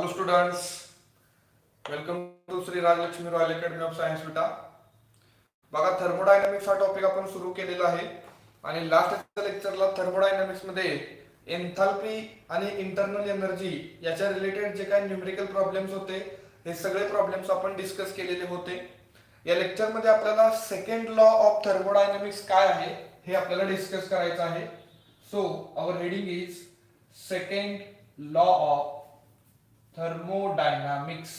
Hello students, welcome to Shri Rajalakshmi royal academy of science Vita. बघा thermodynamics हा topic आपण सुरू केलेला आहे आणि लास्ट लेक्चरला थर्मोडायनामिक्स मध्ये एन्थाल्पी आणि इंटरनल एनर्जी याच्या रिलेटेड जे काही न्यूमेरिकल प्रॉब्लेम्स होते हे सगळे प्रॉब्लेम्स आपण डिस्कस केलेले होते. या लेक्चर मध्ये आपल्याला सेकंड लॉ ऑफ थर्मोडायनामिक्स काय आहे हे आपल्याला डिस्कस करायचं आहे. So our heading is second law of thermodynamics.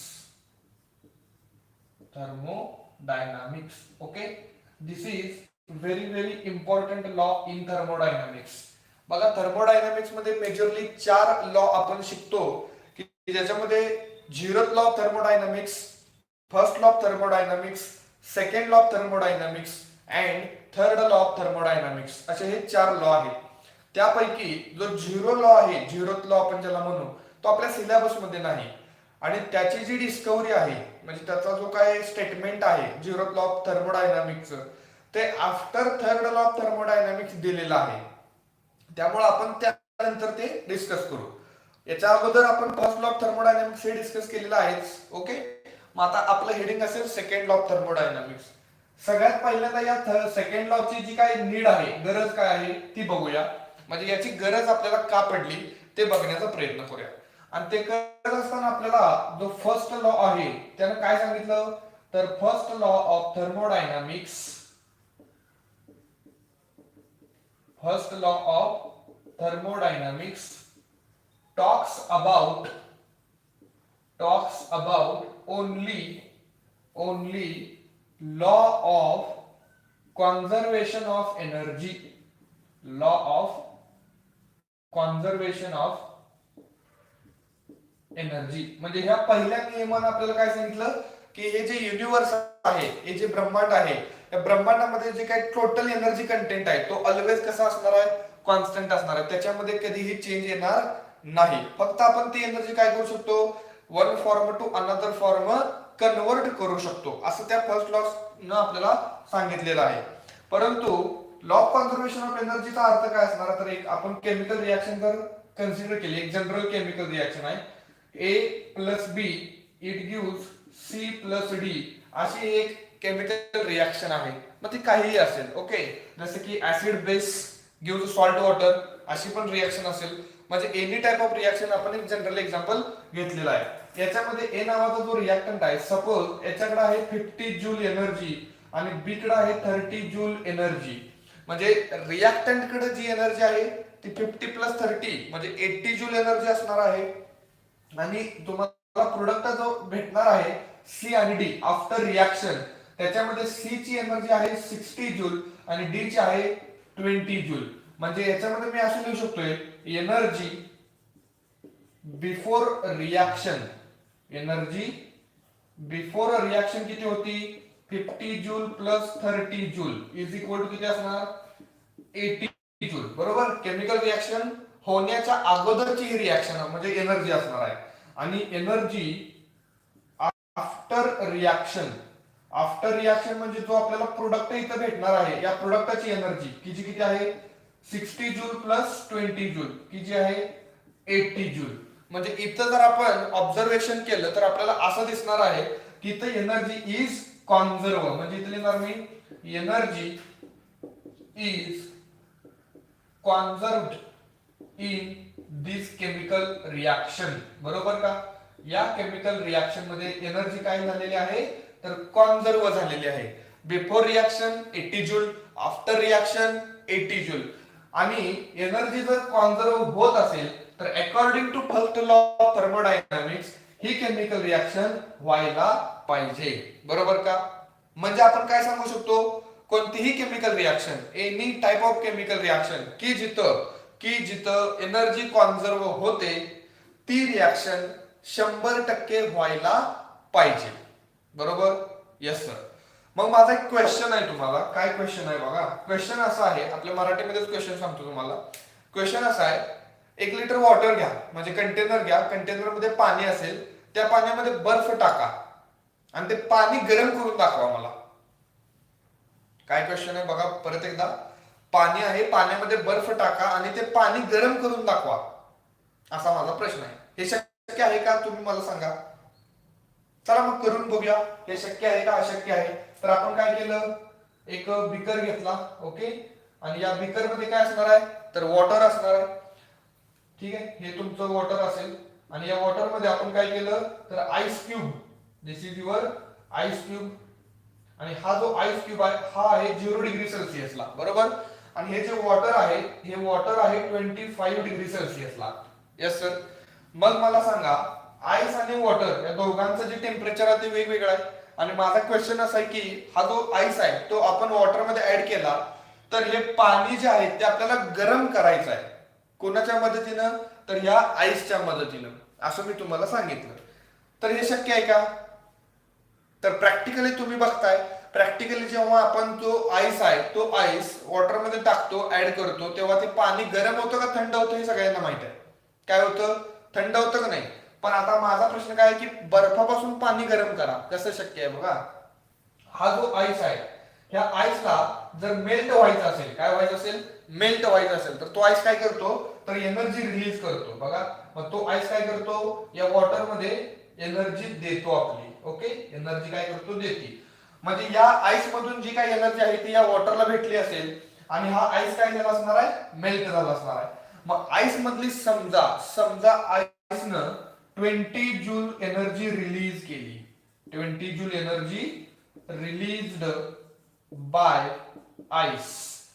Okay, this is very important law in thermodynamics. बघा थर्मोडायनामिक्स मध्ये मेजरली 4 लॉ आपण शिकतो की ज्याच्यामध्ये zeroth law of thermodynamics, first law of thermodynamics, second law of thermodynamics and third law of thermodynamics असे हे 4 law आहेत. त्यापैकी जो झिरो लॉ आहे, झिरोथ लॉ आपण ज्याला म्हणू, तो आपल्या सिलेबस मध्ये नाही आणि त्याची जी डिस्कव्हरी आहे म्हणजे त्याचा जो काय स्टेटमेंट आहे झिरोथ लॉ ऑफ थर्मोडायनामिक्सचं ते after third law of thermodynamics दिलेलं आहे. त्यामुळे आपण त्यानंतर ते डिस्कस करू. याच्या अगोदर आपण फर्स्ट लॉ ऑफ थर्मोडायनामिक्स हे डिस्कस केलेलं आहेच. ओके, मग आता आपलं हेडिंग असेल सेकंड लॉ ऑफ थर्मोडायनामिक्स. सगळ्यात पहिल्यांदा या सेकंड लॉची जी काय नीड आहे, गरज काय आहे ती बघूया. म्हणजे याची गरज आपल्याला का पडली ते बघण्याचा प्रयत्न करूया. आणि ते करत असताना आपल्याला जो फर्स्ट लॉ आहे त्यानं काय सांगितलं तर first law of thermodynamics, first law of thermodynamics talks about only law of conservation of energy, law of conservation of energy. म्हणजे ह्या पहिल्या नियमानं आपल्याला काय सांगितलं की हे जे युनिव्हर्स आहे, हे जे ब्रह्मांड आहे, या ब्रह्मांडामध्ये जे काही टोटल एनर्जी कंटेंट आहे तो ऑलवेज कसा असणार आहे, कॉन्स्टंट असणार आहे. त्याच्यामध्ये कधीही चेंज येणार नाही. फक्त आपण ती एनर्जी काय करू शकतो, one form to another form convert करू शकतो, असं त्या फर्स्ट लॉ न आपल्याला सांगितलेलं आहे. परंतु लॉ ऑफ कन्झर्वेशन ऑफ एनर्जीचा अर्थ काय असणार तर एक आपण केमिकल रिएक्शन जर कन्सिडर केली, एक जनरल केमिकल रिएक्शन आहे A plus B it gives C plus D अशी एक केमिकल रिएक्शन आहे. मग ती काहीही असेल. ओके, जसं की acid base gives salt water अशी पण रिएक्शन असेल. म्हणजे एनी टाइप ऑफ रिएक्शन आपण एक जनरल एक्झाम्पल घेतलेला आहे. याच्यामध्ये ए नावाचा जो रिएक्टंट आहे, सपोज याच्याकडे आहे 50 जूल एनर्जी आणि बी कडे आहे 30 जूल एनर्जी. म्हणजे रिएक्टंट कडे जी एनर्जी आहे ती 50 प्लस 30 म्हणजे 80 जूल एनर्जी असणार आहे आणि तुम्हाला प्रोडक्ट जो भेटणार आहे सी आणि डी आफ्टर रिएक्शन, त्याच्यामध्ये सी ची एनर्जी आहे 60 जूल आणि डी ची आहे 20 जूल. म्हणजे याच्यामध्ये मी असं लिहू शकतोय energy before reaction, energy before reaction किती होती 50 joule plus 30 joule is equal to किती असणार 80 जूल. बरोबर, केमिकल रिएक्शन होण्याच्या अगोदरची ही रिएक्शन म्हणजे एनर्जी असणार आहे. आणि energy after reaction, after reaction म्हणजे जो आपल्याला प्रोडक्ट इथं भेटणार आहे या प्रोडक्टची एनर्जी की जी किती आहे 60 जूल प्लस 20 जूल की जी आहे 80 जूल. म्हणजे इथं जर आपण ऑब्झर्वेशन केलं तर आपल्याला असं दिसणार आहे की इथं एनर्जी इज कॉन्झर्व. म्हणजे इथं लिहिणार मी energy is conserved in this chemical reaction. बरोबर का, या केमिकल रिएक्शन मध्ये एनर्जी काय झालेली आहे तर कॉन्झर्व झालेली आहे. Before reaction 80 joule, after reaction 80 joule. आणि एनर्जी जर कॉन्झर्व होत असेल तर according to first law of thermodynamics ही केमिकल रिएक्शन व्हायला पाहिजे. बरोबर का, म्हणजे आपण काय सांगू शकतो कोणतीही chemical reaction, any type of chemical reaction की जिथं एनर्जी कॉन्झर्व होते ती रिएक्शन 100% व्हायला पाहिजे. बरोबर, यस सर. मग माझा एक क्वेश्चन आहे तुम्हाला. काय क्वेश्चन आहे बघा, क्वेश्चन असा आहे, आपल्या मराठीमध्येच क्वेश्चन सांगतो तुम्हाला. क्वेश्चन असा आहे 1 लिटर वॉटर घ्या, म्हणजे कंटेनर घ्या, कंटेनर मध्ये पाणी असेल, त्या पाण्यामध्ये बर्फ टाका आणि ते पाणी गरम करून दाखवा मला. काय क्वेश्चन आहे बघा परत एकदा, पाणी आहे, पाण्यामध्ये बर्फ टाका आणि ते पाणी गरम करून दाखवा, असा माझा प्रश्न आहे. हे शक्य आहे का तुम्ही मला सांगा. चला मग करून बघूया हे शक्य आहे का अशक्य आहे. तर आपण काय केलं, एक बिकर घेतला. ओके, आणि या बिकर मध्ये काय असणार आहे, तर वॉटर असणार आहे. ठीक आहे, हे तुमचं वॉटर असेल आणि या वॉटर मध्ये आपण काय केलं, तर ice cube, this is your eyes cube. आणि हा जो आईस क्यूब आहे हा आहे 0 डिग्री ला, बरोबर. आणि हे जे वॉटर आहे हे वॉटर आहे 25 डिग्री ला. Yes sir. मग मला सांगा, आईस आणि वॉटर या दोघांचं जे टेम्परेचर आहे ते वेगवेगळं आहे. आणि माझा क्वेश्चन असा आहे की हा जो आईस आहे तो आपण वॉटर मध्ये ऍड केला तर हे पाणी जे आहे ते आपल्याला गरम करायचं आहे. कोणाच्या मदतीनं, तर ह्या आईसच्या मदतीनं, असं मी तुम्हाला सांगितलं. तर हे शक्य आहे का, तर प्रॅक्टिकली तुम्ही बघताय, प्रॅक्टिकली जेव्हा आपण तो आईस आहे तो आईस वॉटरमध्ये टाकतो, ऍड करतो, तेव्हा ते पाणी गरम होतं का थंड होतं हे सगळ्यांना माहित आहे. काय होतं, थंड होतं का नाही. पण आता माझा प्रश्न काय आहे की बर्फापासून पाणी गरम करा, कसं शक्य आहे बघा. हा जो आईस आहे ह्या आईसला जर मेल्ट व्हायचं असेल, काय व्हायचं असेल, मेल्ट व्हायचं असेल, तर तो आईस काय करतो, तर एनर्जी रिलीज करतो बघा. मग तो आईस काय करतो, या वॉटर मध्ये एनर्जी देतो आपली. ओके, एनर्जी काय करतो, देते. म्हणजे या आईस मधून जी काही एनर्जी आहे ती या वॉटरला भेटली असेल आणि हा आईस काय झाला असणार आहे, मेल्ट झाला असणार आहे. मग आईस मधली समजा समजा आईसनं 20 जूल एनर्जी रिलीज केली, 20 joule energy released by ice.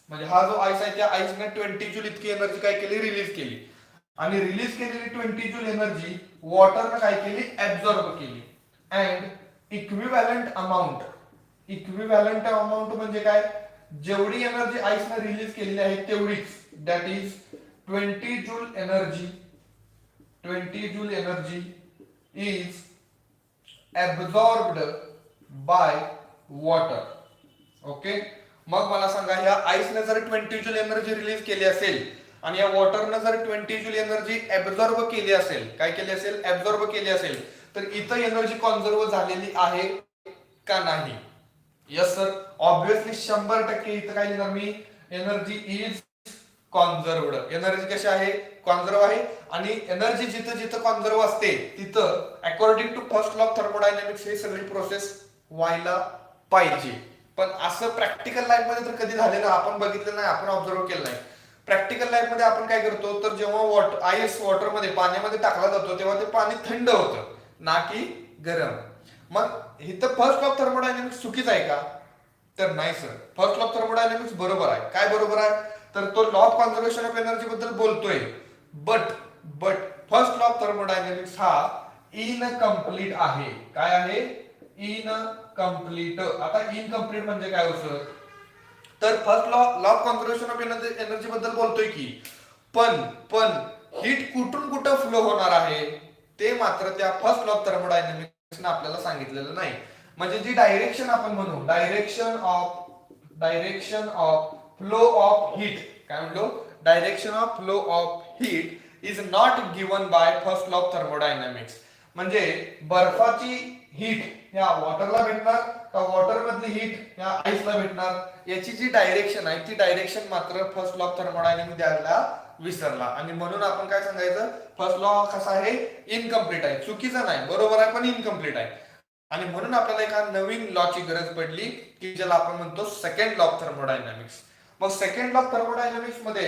म्हणजे हा जो आईस आहे त्या आईसने 20 जूल इतकी एनर्जी काय केली, रिलीज केली. आणि रिलीज केलेली 20 जूल एनर्जी वॉटरने काय केली, ऍब्झॉर्ब केली. And equivalent amount, equivalent amount म्हणजे काय, जेवढी एनर्जी आईसने रिलीज केलेली आहे तेवढीच, that is 20 joule energy, 20 joule energy is absorbed by water. Okay, मग मला सांगा, ह्या आईसने जर 20 जूल एनर्जी रिलीज केली असेल आणि या वॉटरनं जर 20 जूल एनर्जी ऍब्झॉर्ब केली असेल, काय केली असेल, ऍब्झॉर्ब केली असेल, तर इथं एनर्जी कॉन्झर्व झालेली आहे का नाही. यस सर, ऑब्विसली 100% इथं काय लिहिणार मी, एनर्जी इज कॉन्झर्वड. एनर्जी कशी आहे, कॉन्झर्व आहे. आणि एनर्जी जिथं जिथं कॉन्झर्व असते तिथं according to first law of thermodynamics हे सगळी प्रोसेस व्हायला पाहिजे. पण असं प्रॅक्टिकल लाईफ मध्ये तर कधी झालेलं आपण बघितलं नाही, आपण ऑब्झर्व केलं नाही. प्रॅक्टिकल लाईफ मध्ये आपण काय करतो, तर जेव्हा आईस वॉटरमध्ये पाण्यामध्ये टाकला जातो तेव्हा ते पाणी थंड होतं ना की गरम. मग इथं फर्स्ट लॉ ऑफ थर्मोडायनॅमिक्स चुकीच आहे का, तर नाही sir, first law of thermodynamics बरोबर आहे. काय बरोबर आहे, तर तो law of conservation of energy बद्दल बोलतोय. But but first law of thermodynamics हा इनकम्प्लीट आहे. काय आहे, इनकम्प्लीट. आता इनकम्प्लीट म्हणजे काय होतं, तर first law of conservation of energy बद्दल बोलतोय की पण हीट कुठून कुठं फ्लो होणार आहे ते मात्र त्या फर्स्ट लॉ ऑफ थर्मोडायनॅमिक्स आपल्याला सांगितलेलं नाही. म्हणजे जी डायरेक्शन आपण म्हणू, direction of flow of heat, काय म्हणलो, direction of flow of heat is not given by first law of thermodynamics. म्हणजे बर्फाची हीट या वॉटरला भेटणार का वॉटर मधली हीट या आईसला भेटणार, याची जी डायरेक्शन आहे ती डायरेक्शन मात्र फर्स्ट लॉ ऑफ थर्मोडायनॅमिक्स द्यायला विसरला. आणि म्हणून आपण काय सांगायचं, फर्स्ट लॉ कसा आहे, इनकम्प्लीट आहे. चुकीचा नाही, बरोबर आहे, पण इनकम्प्लीट आहे. आणि म्हणून आपल्याला एका नवीन लॉची गरज पडली की ज्याला आपण म्हणतो सेकंड लॉ ऑफ थर्मोडायनॅमिक्स. मग सेकंड लॉ ऑफ थर्मोडायनॅमिक्स मध्ये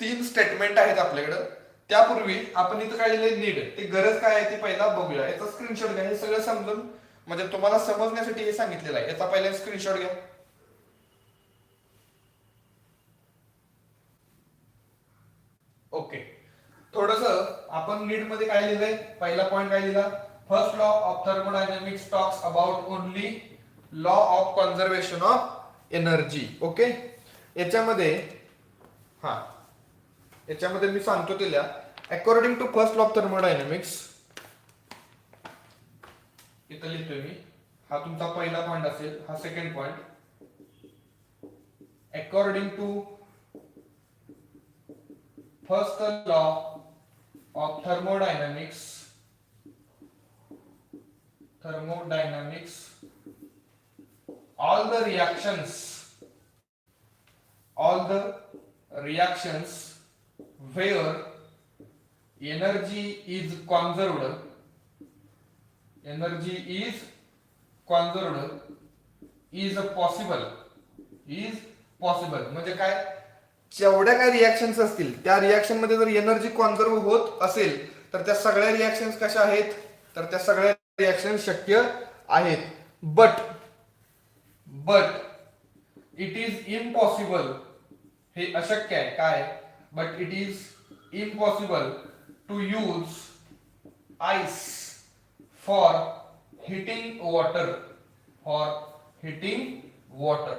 3 स्टेटमेंट आहेत आपल्याकडे. त्यापूर्वी आपण इथं काय लिहिलंय, नीड, ती गरज काय आहे ती पहिला बघूया. याचा स्क्रीनशॉट घ्या, हे सगळं समजून म्हणजे तुम्हाला समजण्यासाठी हे सांगितलेलं आहे. याचा पहिला स्क्रीनशॉट घ्या. ओके, थोडस आपण नीड मध्ये काय लिहिलंय, पहिला पॉइंट काय लिहिला, first law of thermodynamics talks about only law of conservation of energy. Okay, याच्यामध्ये याच्यामध्ये मी सांगतो त्याला, according to first law of thermodynamics, इथं लिहितोय मी, हा तुमचा पहिला पॉइंट असेल, हा second point. According to first law of thermodynamics all the reactions where energy is conserved, energy is conserved is possible, is possible म्हणजे काय, जेवढ्या काय रिॲक्शन्स असतील त्या रिॲक्शन मध्ये जर एनर्जी कॉन्झर्व होत असेल तर त्या सगळ्या रिॲक्शन्स कशा आहेत, तर त्या सगळ्या रिॲक्शन शक्य आहेत. बट इट इज इम्पॉसिबल, हे अशक्य आहे काय, but it is impossible to use ice for heating water, for heating water.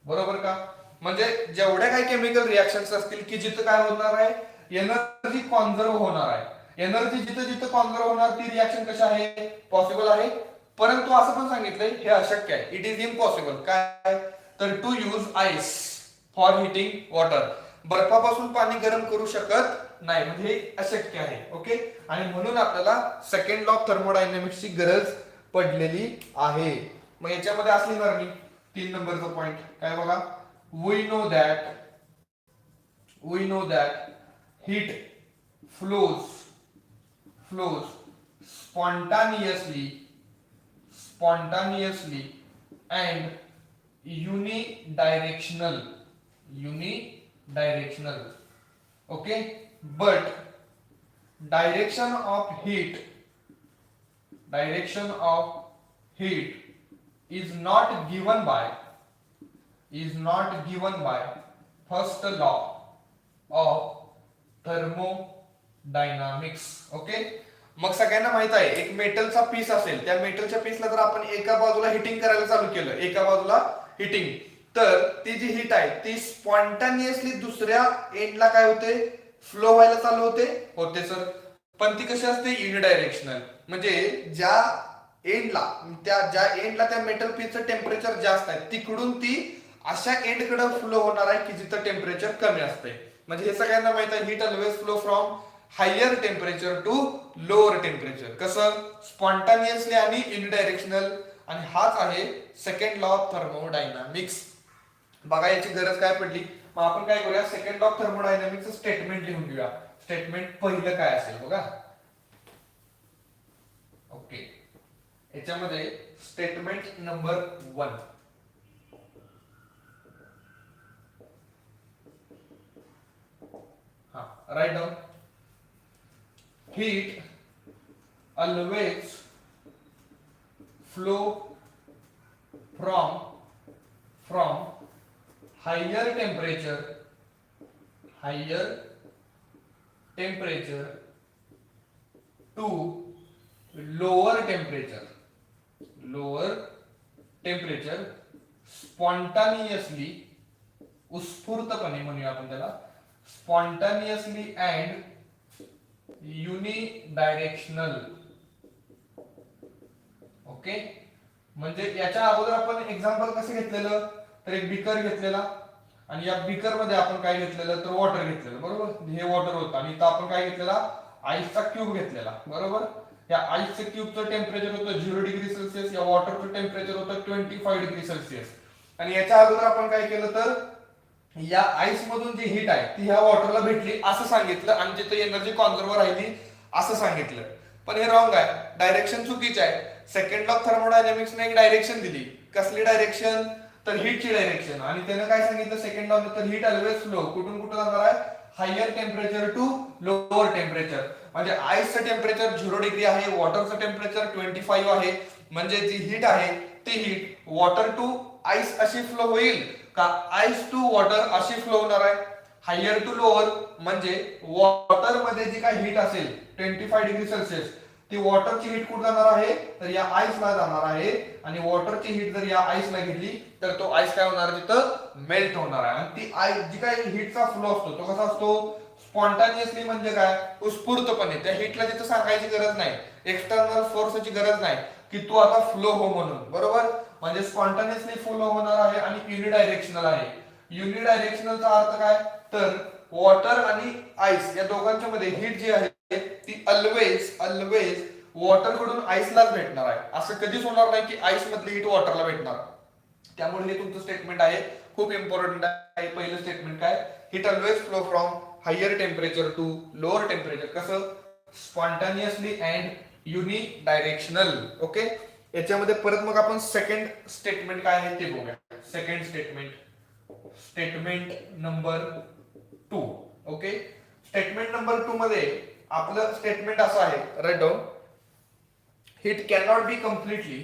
बरोबर का, म्हणजे जेवढ्या काही केमिकल रिॲक्शन्स असतील की जिथं काय होणार आहे, एनर्जी कॉन्झर्व होणार आहे, एनर्जी जिथं जिथं कॉन्झर्व होणार ती रिॲक्शन कशी आहे, पॉसिबल आहे. परंतु असं पण सांगितलंय हे अशक्य आहे, इट इज इम्पॉसिबल काय, तर to use ice for heating water, बर्फापासून पाणी गरम करू शकत नाही, म्हणजे हे अशक्य आहे. ओके, आणि म्हणून आपल्याला सेकंड लॉ ऑफ थर्मोडायनेमिक्सची गरज पडलेली आहे. मग याच्यामध्ये असली ना मी 3 नंबरचा पॉइंट काय बघा, we know that heat flows spontaneously and unidirectional, okay, but direction of heat is not given by first law of thermodynamics. Okay, मग सगळ्यांना माहित आहे एक मेटलचा पीस असेल, त्या मेटलच्या पीसला जर आपण एका बाजूला हिटिंग करायला चालू केलं, एका बाजूला हिटिंग, तर ती जी हीट आहे ती स्पॉन्टानियसली दुसऱ्या एंडला काय होते, फ्लो व्हायला चालू होते सर. पण ती कशी असते, युनिडायरेक्शनल, म्हणजे ज्या एंडला त्या मेटल पीसचं टेम्परेचर जास्त आहे तिकडून ती अशा एंडकडे फ्लो होणार आहे की जिथं टेम्परेचर कमी असते. म्हणजे हे सगळ्यांना माहित आहे, heat always flow from higher temperature to lower temperature, कसं, स्पॉन्टानियसली आणि युनिडायरेक्शनल. आणि हाच आहे सेकंड लॉ ऑफ थर्मोडायनामिक्स. बघा याची गरज काय पडली, मग आपण काय करूया, सेकंड लॉ ऑफ थर्मोडायनामिक्सचं स्टेटमेंट लिहून घेऊया. स्टेटमेंट पहिलं काय असेल बघा. ओके, याच्यामध्ये statement number 1, write down, heat always flow from higher temperature to lower temperature spontaneously, उत्स्फूर्तपणे म्हणूया आपण त्याला, स्पॉन्टानियसली अँड युनिडायरेक्शनल. ओके, म्हणजे याच्या अगोदर आपण एक्झाम्पल कसं घेतलेलं, तर एक बिकर घेतलेला आणि या बिकर मध्ये आपण काय घेतलेलं, तर वॉटर घेतलेलं. बरोबर, हे वॉटर होतं आणि इथं आपण काय घेतलेला, आईसचा क्यूब घेतलेला. बरोबर, या आईसच्या क्यूबचं टेम्परेचर होतं 0 डिग्री सेल्सिअस, या वॉटरचं टेम्परेचर होतं 25 डिग्री सेल्सिअस. आणि याच्या अगोदर आपण काय केलं, तर या आईस मधून जी हीट आहे ती ह्या वॉटरला भेटली असं सांगितलं आणि जिथे एनर्जी कॉन्झर्व राहिली असं सांगितलं. पण हे रॉंग आहे, डायरेक्शन चुकीची आहे. सेकंड लॉ ऑफ थर्मोडायनामिक्सने एक डायरेक्शन दिली, कसली डायरेक्शन, तर हीटची डायरेक्शन. आणि त्यानं काय सांगितलं सेकंड लॉ, तर हीट ऑलवेज फ्लो कुठून कुठं जाणार आहे, higher temperature to lower temperature. म्हणजे आईसचं टेम्परेचर 0 डिग्री आहे, वॉटरचं टेम्परेचर 25 आहे, म्हणजे जी हीट आहे ती हीट वॉटर टू आईस अशी फ्लो होईल का, आईस टू वॉटर अशी फ्लो होणार आहे. हायर टू लोअर म्हणजे वॉटर मध्ये जी काही हीट असेल 25 डिग्री सेल्सिअस, ती वॉटरची हीट कुठे जाणार आहे, तर या आईसला जाणार आहे. आणि वॉटरची हीट जर या आईसला घेतली तर तो आईस काय होणार, तिथं मेल्ट होणार आहे. आणि ती आईस जी काही हीटचा फ्लो असतो तो कसा असतो, स्पॉन्टानियसली, म्हणजे काय, उत्स्फूर्तपणे. त्या हीटला तिथं सांगायची गरज नाही, एक्सटर्नल फोर्सची गरज नाही की तू आता फ्लो हो म्हणून. बरोबर, म्हणजे स्पॉन्टानियसली फ्लो होणार आहे आणि युनिडायरेक्शनल आहे. युनिडायरेक्शनलचा अर्थ काय, तर वॉटर आणि आईस या दोघांच्या मध्ये हीट जी आहे ती ऑलवेज वॉटर कडून आईसलाच भेटणार आहे. असं कधीच होणार नाही की आईस मधली हीट वॉटरला भेटणार. त्यामुळे हे तुमचं स्टेटमेंट आहे, खूप इम्पॉर्टंट आहे. पहिलं स्टेटमेंट काय, heat always flow from higher temperature to lower temperature, कसं स्पॉन्टानियसली अँड युनिडायरेक्शनल. ओके, याच्यामध्ये परत मग आपण सेकंड स्टेटमेंट काय आहे ते बघूया. Second statement, statement number 2. Okay, statement number 2 मध्ये आपलं स्टेटमेंट असं आहे, right down, heat cannot be completely,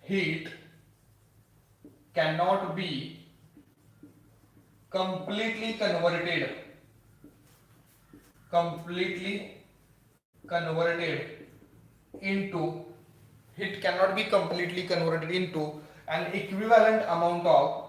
heat cannot be completely converted into, it cannot be completely converted into an equivalent amount of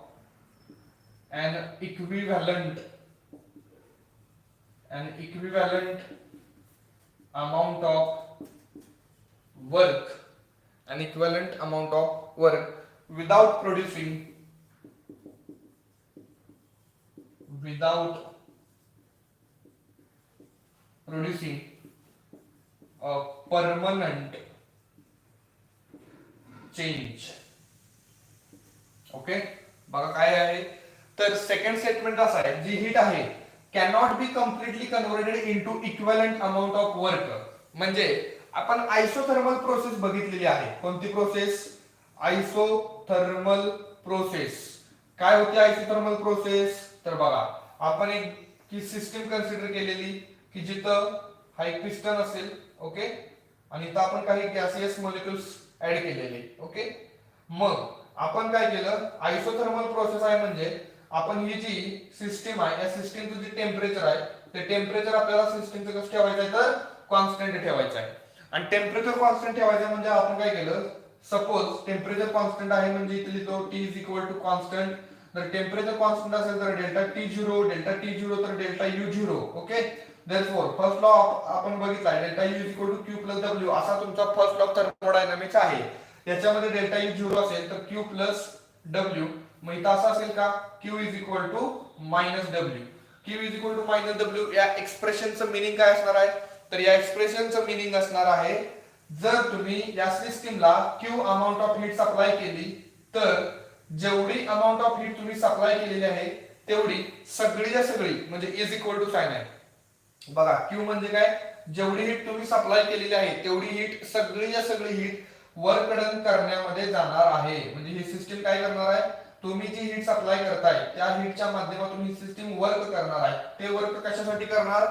work without producing a permanent change. Okay, बघा काय आहे, तर second statement असं आहे, जी heat आहे cannot be completely converted into equivalent amount of work. म्हणजे आपण isothermal process बघितलेली आहे. कोणती प्रोसेस? Isothermal process. काय होती आयसोथर्मल प्रोसेस? तर बघा, आपण एक की सिस्टीम कन्सिडर केलेली की जिथं हा एक पिस्टन असेल. ओके, आणि इथं आपण काही गॅसियस मॉलिक्युल्स ऍड केलेले. ओके, मग आपण काय केलं, आयसोथर्मल प्रोसेस आहे म्हणजे आपण ही जी सिस्टीम आहे या सिस्टीमचं जे टेम्परेचर आहे ते टेम्परेचर आपल्याला सिस्टीमचं कसं ठेवायचं आहे, तर कॉन्स्टंट ठेवायचं आहे. आणि टेम्परेचर कॉन्स्टंट ठेवायचं म्हणजे आपण काय केलं, सपोज टेम्परेचर कॉन्स्टंट आहे म्हणजे इथे लिहितो T is equal to constant. जर टेम्परेचर कॉन्स्टंट असेल तर डेल्टा T0 तर delta U0. Okay, therefore first law आपण बघितला delta U is equal to Q plus W असा तुमचा फर्स्ट लॉ थर्मोडायनामिक्स आहे. याच्यामध्ये डेल्टा U0 असेल तर Q प्लस W, मग इथं असं असेल का, Q is equal to minus W. Q is equal to minus W या एक्सप्रेशनचं मिनिंग काय असणार आहे, तर या एक्सप्रेशनचं मिनिंग असणार आहे, जर तुम्ही या सिस्टीमला Q amount of heat supply केली तर जेवढी अमाऊंट ऑफ हीट तुम्ही सप्लाय केलेली आहे तेवढी सगळीच्या सगळी म्हणजे इज इक्वल टू साइन आहे. बघा, Q म्हणजे काय, जेवढी हीट तुम्ही सप्लाय केलेली आहे तेवढी हीट सगळीच्या सगळी हीट वर्क डन करण्यामध्ये जाणार आहे. म्हणजे ही सिस्टीम काय करणार आहे, तुम्ही जी हीट सप्लाय करताय त्या हीटच्या माध्यमातून ही सिस्टीम वर्क करणार आहे. ते वर्क कशासाठी करणार,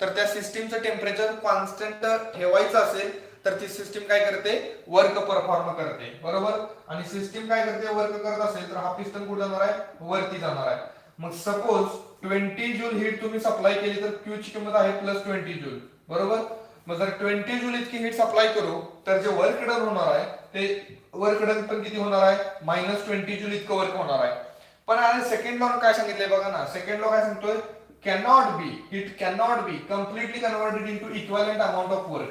तर त्या सिस्टीमचं टेम्परेचर कॉन्स्टंट ठेवायचं असेल तर ती सिस्टीम काय करते, वर्क परफॉर्म करते. बरोबर, आणि सिस्टीम काय करते, वर्क करत असेल तर हा पिस्टन कुठे जाणार आहे, वरती जाणार आहे. मग सपोज 20 जूल हीट तुम्ही सप्लाय केली तर Q ची किंमत आहे प्लस 20 जूल. बरोबर, मग जर 20 जूल इतकी हीट सप्लाय करू तर जे वर्क डन होणार आहे ते वर्क डन पण किती होणार आहे, मायनस 20 जूल इतकं वर्क होणार आहे. पण आणि सेकंड लॉ काय सांगितलंय बघा ना, सेकंड लॉ काय सांगतोय, heat cannot be completely converted into equivalent amount of work.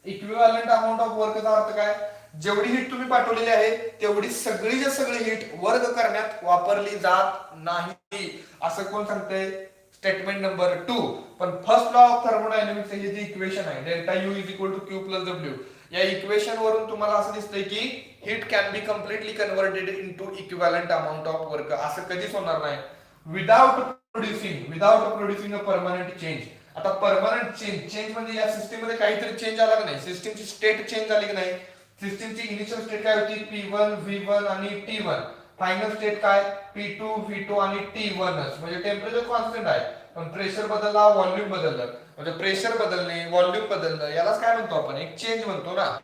Equivalent amount of वर्कचा अर्थ काय, जेवढी हीट तुम्ही पाठवलेली आहे तेवढी सगळीच्या सगळी हीट वर्क करण्यात वापरली जात नाही, असं कोण सांगतंय, स्टेटमेंट नंबर 2. पण फर्स्ट लॉ ऑफ थर्मोडायनामिक्स हे जे इक्वेशन आहे delta U is equal to Q plus W, या इक्वेशन वरून तुम्हाला असं दिसतंय की heat can be completely converted into equivalent amount of work. असं कधीच होणार नाही without producing a permanent change. आता परमनंट चेंज म्हणजे या सिस्टीम मध्ये काहीतरी चेंज आला की नाही, सिस्टीमची स्टेट चेंज झाली की नाही. सिस्टीमची इनिशियल स्टेट काय होती, P1 V1 आणि T1. फायनल स्टेट काय, P2 V2 आणि T1. म्हणजे टेम्परेचर कॉन्स्टंट आहे पण प्रेशर बदलला, व्हॉल्यूम बदललं. म्हणजे प्रेशर बदलणे, व्हॉल्यूम बदलणं, यालाच काय म्हणतो आपण, एक चेंज म्हणतो ना.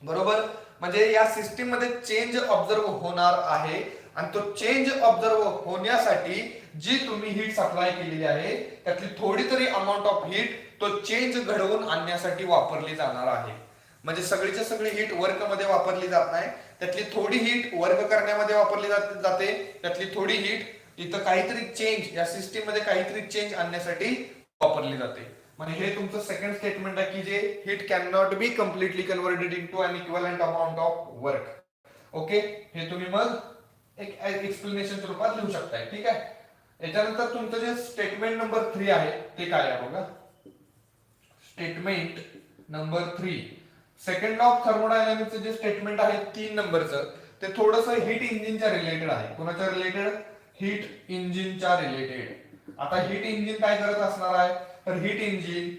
बरोबर, म्हणजे या सिस्टीम मध्ये चेंज ऑब्झर्व होणार आहे आणि तो चेंज ऑब्झर्व होण्यासाठी जी तुम्ही हीट सप्लाय केलेली आहे त्यातली थोडी तरी अमाऊंट ऑफ हीट तो चेंज घडवून आणण्यासाठी वापरली जाणार आहे. म्हणजे सगळीच्या सगळी हीट वर्क मध्ये वापरली जात नाही, त्यातली थोडी हीट वर्क करण्यामध्ये वापरली जाते, त्यातली थोडी हीट इथं काहीतरी चेंज, या सिस्टीम मध्ये काहीतरी चेंज आणण्यासाठी वापरली जाते. म्हणजे हे तुमचं सेकंड स्टेटमेंट आहे की जे heat can not be completely converted into an equivalent amount of work. Okay, हे तुम्ही मग एक एक्सप्लेनेशन रूपात लिहू शकताय. ठीक आहे, याच्यानंतर तुमचं जे स्टेटमेंट नंबर 3 आहे ते काय आहे बघा. Statement number 3, second law of थर्मोडायनामिक्सचं जे स्टेटमेंट आहे 3 नंबरचं, ते थोडंसं हीट इंजिनच्या रिलेटेड आहे. कोणाच्या रिलेटेड, हीट इंजिनच्या रिलेटेड. आता हीट इंजिन काय करत असणार आहे, तर हीट इंजिन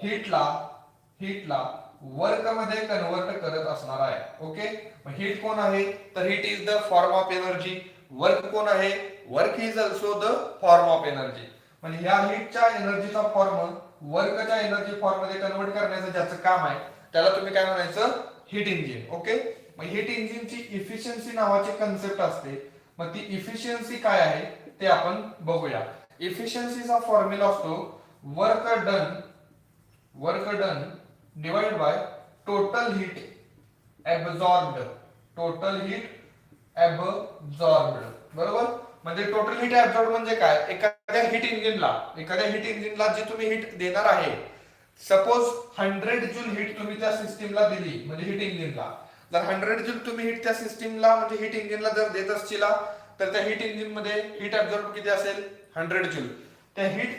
हीटला वर्क मध्ये कन्वर्ट करत असणार आहे. ओके, मग हीट कोण आहे, तर heat is the form of energy. Work कोण आहे, work is also the form of energy. म्हणजे ह्या हीटच्या एनर्जीचा फॉर्म वर्कच्या एनर्जी फॉर्म मध्ये कन्वर्ट करण्याचं ज्याचं काम आहे त्याला तुम्ही काय म्हणायचं, हीट इंजिन. ओके, मग हीट इंजिनची इफिशियन्सी नावाची कन्सेप्ट असते. मग ती इफिशियन्सी काय आहे ते आपण बघूया. इफिशियन्सीचा फॉर्म्युला असतो work done divide by total heat absorbed. बरोबर. म्हणजे टोटल हीट ऍब्सॉर्ब म्हणजे काय, एखाद्या हीट इंजिनला जे तुम्ही हीट देणार आहे, सपोज 100 जूल हीट तुम्ही त्या सिस्टीमला दिली, म्हणजे हीट इंजिनला जर 100 जूल तुम्ही हीट त्या सिस्टीमला म्हणजे हीट इंजिनला जर देत असशीला, तर त्या हीट इंजिन मध्ये हीट ऍब्सॉर्ब किती असेल, 100 जूल. त्या हीट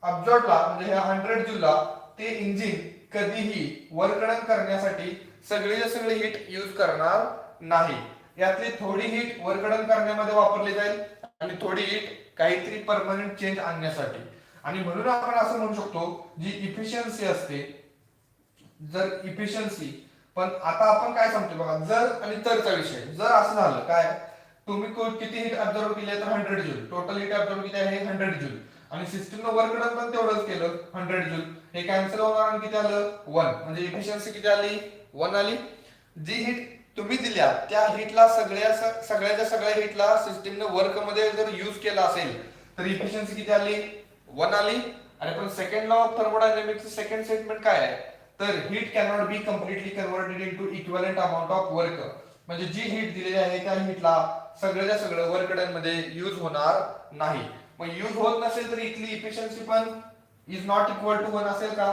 ऍब्सॉर्बला म्हणजे ह्या 100 जूलला ते इंजिन कधीही वर्क डन करण्यासाठी सगळे हीट यूज करणार नाही. यातली थोडी हीट वर्क डन करण्यामध्ये वापरली जाईल आणि थोडी हीट काहीतरी परमनंट चेंज आणण्यासाठी. आणि म्हणून आपण असं म्हणू शकतो, जी इफिशियन्सी असते, जर इफिशियन्सी, पण आता आपण काय सांगतो बघा, जर आणि तरचा विषय. जर असं झालं काय, तुम्ही किती हीट ऍब्सॉर्ब केली आहे, तर 100 जूल. टोटल हीट ऍब्सॉर्ब किती आहे, 100 जूल. आणि सिस्टीमनं वर्क डन पण तेवढंच केलं, 100 जूल. हे कॅन्सल होणार आणि किती आलं, 1. म्हणजे इफिशियन्सी किती आली, 1 आली. जी हीट तुम्ही दिल्या त्या हीटला सगळ्या हीटला सिस्टीमने वर्क मध्ये जर युज केला असेल तर इफिशियन्सी किती आली, 1 आली. आणि पण सेकंड लॉ ऑफ थर्मोडायनामिक्सचं सेकंड स्टेटमेंट काय आहे, तर heat cannot be completely converted into equivalent amount of work. म्हणजे जी हीट दिलेली आहे त्या हीटला सगळं वर्क डन मध्ये युज होणार नाही. मग युज होत नसेल तर इथली इफिशियन्सी पण इज नॉट इक्वल टू 1 असेल का,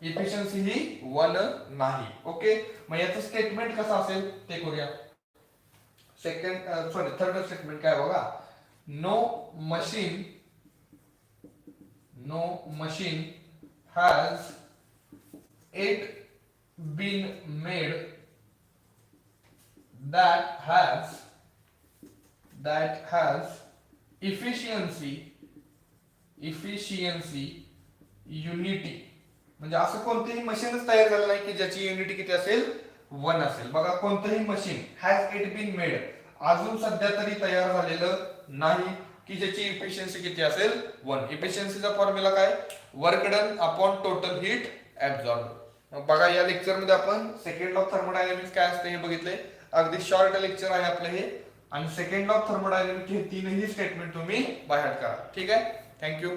इफिशियन्सी ही 1 नाही. ओके, मग याचं स्टेटमेंट कसं असेल ते करूया. थर्ड स्टेटमेंट काय बघा, no machine has it been made that has efficiency unity. म्हणजे असं कोणतेही मशीनच तयार झालं नाही की ज्याची युनिटी किती असेल, 1 असेल. बघा, कोणतंही machine has it been made, अजून सध्या तरी तयार झालेलं नाही की ज्याची इफिशियन्सी किती असेल, 1. इफिशियन्सीचा फॉर्म्युला काय, work done upon total heat absorb. बघा, या लेक्चर मध्ये आपण सेकंड लॉ ऑफ थर्मोडायनामिक्स काय असते हे बघितले. अगदी शॉर्ट लेक्चर आहे आपलं हे. आणि सेकंड लॉ ऑफ थर्मोडायनामिक्स हे तीनही स्टेटमेंट तुम्ही बाय हार्ट करा. ठीक आहे, थँक्यू.